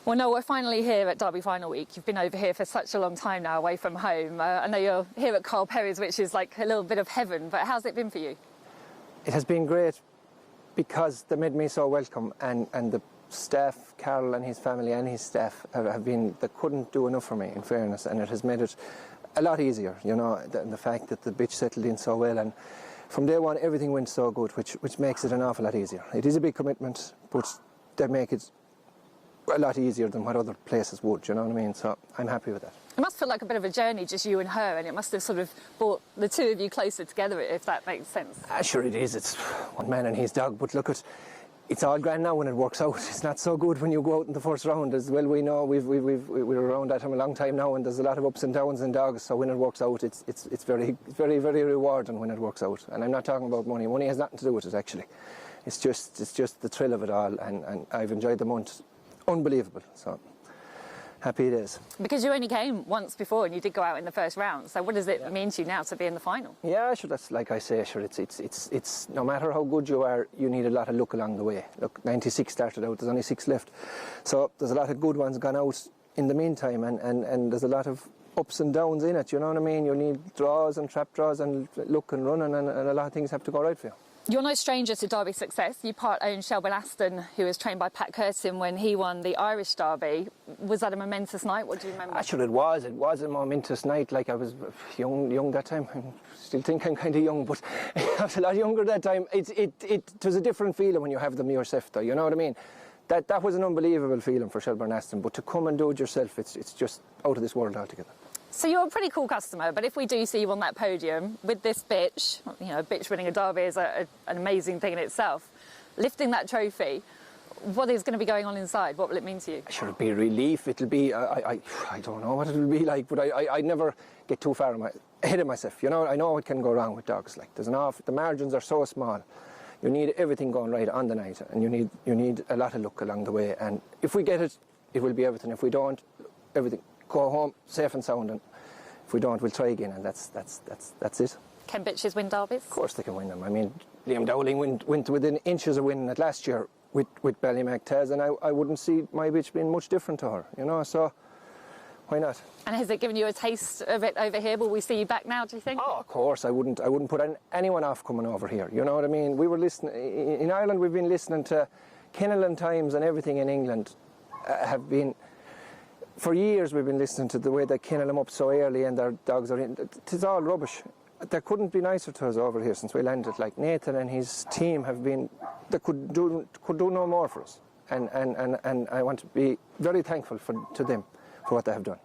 Well, no, we're finally here at Derby Final Week. You've been over here for such a long time now, away from home. I know you're here at Carl Perry's, which is like a little bit of heaven, but how's it been for you? It has been great because they made me so welcome, and the staff, Carl and his family and his staff have been, they couldn't do enough for me, in fairness, and it has made it a lot easier, you know, the fact that the bitch settled in so well, and from day one everything went so good, which makes it an awful lot easier. It is a big commitment, but they make it a lot easier than what other places would, you know what I mean? So I'm happy with that. It must feel like a bit of a journey, just you and her, and it must have sort of brought the two of you closer together, if that makes sense. Sure it is. It's one man and his dog, but look, it's all grand now when it works out. It's not so good when you go out in the first round. As well we know, we're around that time a long time now, and there's a lot of ups and downs in dogs, so when it works out, it's very, very, very rewarding when it works out. And I'm not talking about money. Money has nothing to do with it, actually. It's just the thrill of it all, and I've enjoyed the month. Unbelievable. So happy it is. Because you only came once before and you did go out in the first round, so what does it mean to you now to be in the final? Yeah, sure, that's like I say, sure, it's no matter how good you are, you need a lot of luck along the way. Look, 96 started out, there's only 6 left, so there's a lot of good ones gone out in the meantime, and there's a lot of ups and downs in it, you know what I mean? You need draws and trap draws and luck and running, and a lot of things have to go right for you. You're no stranger to Derby success. You part-owned Shelburne Aston, who was trained by Pat Curtin when he won the Irish Derby. Was that a momentous night? What do you remember? Actually, it was. It was a momentous night. Like, I was young that time. I still think I'm kind of young, but I was a lot younger that time. It was a different feeling when you have them yourself, though. You know what I mean? That was an unbelievable feeling for Shelburne Aston. But to come and do it yourself, it's just out of this world altogether. So you're a pretty cool customer, but if we do see you on that podium with this bitch, you know, a bitch winning a derby is an amazing thing in itself, lifting that trophy, what is going to be going on inside? What will it mean to you? Sure, it'll be relief. It'll be, I don't know what it'll be like, but I never get too far ahead of myself. You know, I know what can go wrong with dogs. Like, the margins are so small. You need everything going right on the night, and you need a lot of luck along the way. And if we get it, it will be everything. If we don't, everything. Go home safe and sound, and if we don't, we'll try again, and that's it. Can bitches win derbies? Of course they can win them. I mean, Liam Dowling went within inches of winning it last year with Ballymactaz, and I wouldn't see my bitch being much different to her, you know, so why not? And has it given you a taste of it over here? Will we see you back now, do you think? Oh, of course. I wouldn't put anyone off coming over here, you know what I mean? We were listening, in Ireland we've been listening to Kennel and Times, and everything in England have been... For years we've been listening to the way they kennel them up so early and their dogs are in. It's all rubbish. They couldn't be nicer to us over here since we landed. Like, Nathan and his team have been, they could do no more for us. And I want to be very thankful to them for what they have done.